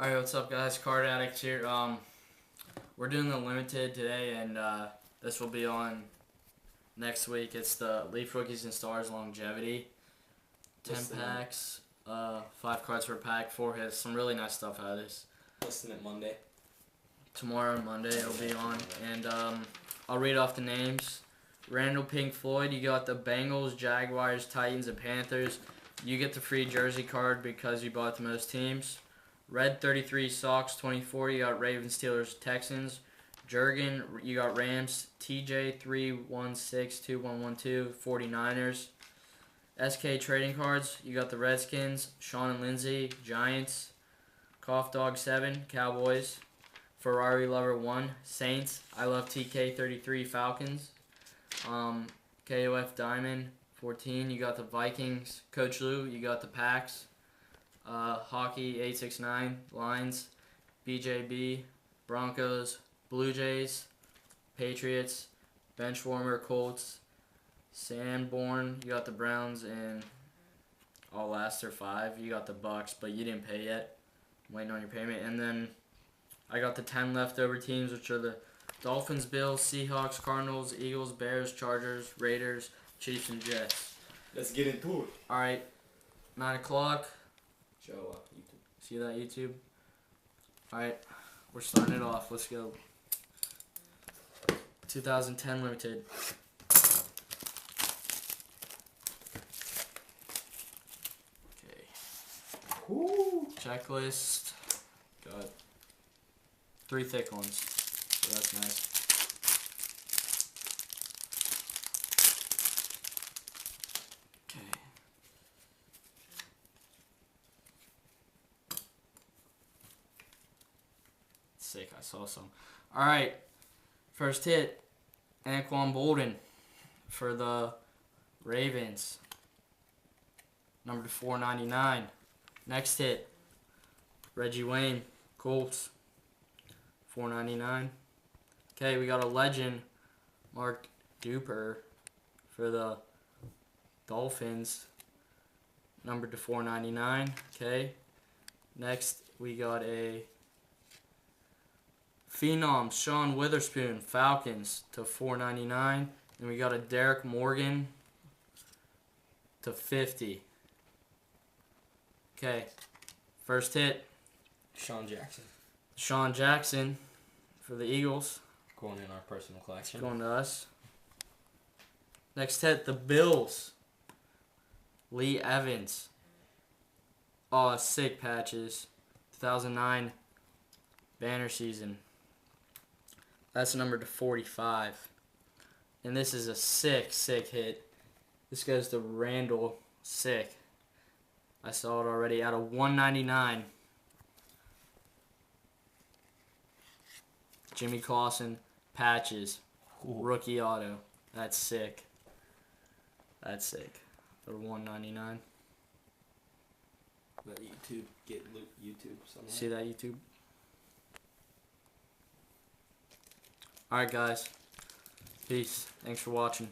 Alright, what's up guys? Card Addicts here. We're doing the limited today, and this will be on next week. It's the Leaf Rookies and Stars Longevity. 10 packs, 5 cards per pack, 4 hits. Some really nice stuff out of this. Listen it Monday. Tomorrow and Monday it'll be on. And I'll read off the names. Randall Pink Floyd, you got the Bengals, Jaguars, Titans, and Panthers. You get the free jersey card because you bought the most teams. Red 33, Sox 24, you got Ravens, Steelers, Texans. Jurgen, you got Rams. TJ 3162112, 49ers. SK Trading Cards, you got the Redskins. Sean and Lindsay, Giants. Cough Dog 7, Cowboys. Ferrari Lover 1, Saints. I Love TK 33, Falcons. KOF Diamond 14, you got the Vikings. Coach Lou, you got the Packs. Hockey 869, Lions. BJB, Broncos, Blue Jays, Patriots, Benchwarmer, Colts. Sanborn, you got the Browns, and all last are 5. You got the Bucks, but you didn't pay yet. I'm waiting on your payment. And then I got the 10 leftover teams, which are the Dolphins, Bills, Seahawks, Cardinals, Eagles, Bears, Chargers, Raiders, Chiefs, and Jets. Let's get into it. Alright, 9 o'clock. Show up, YouTube. See that, YouTube? Alright, we're starting it off. Let's go. 2010 Limited. Okay. Woo! Checklist. Got 3 thick ones. So that's nice. Okay. Sick, I saw some. Alright. First hit. Anquan Bolden for the Ravens. Number to 499. Next hit. Reggie Wayne, Colts. 499. Okay, we got a legend. Mark Duper for the Dolphins. Numbered to 499. Okay. Next, we got a Phenom, Sean Witherspoon, Falcons to 499. And we got a Derek Morgan to 50. Okay. First hit. Sean Jackson. Sean Jackson for the Eagles. Going in our personal collection. Going to us. Next hit, the Bills. Lee Evans. Oh, sick patches. 2009 banner season. That's numbered to 45. And this is a sick hit. This goes to Randall. Sick. I saw it already out of 199. Jimmy Clausen, patches. Cool. Rookie auto. That's sick. That's sick. For 199. Let YouTube get YouTube somewhere. See that, YouTube? Alright, guys. Peace. Thanks for watching.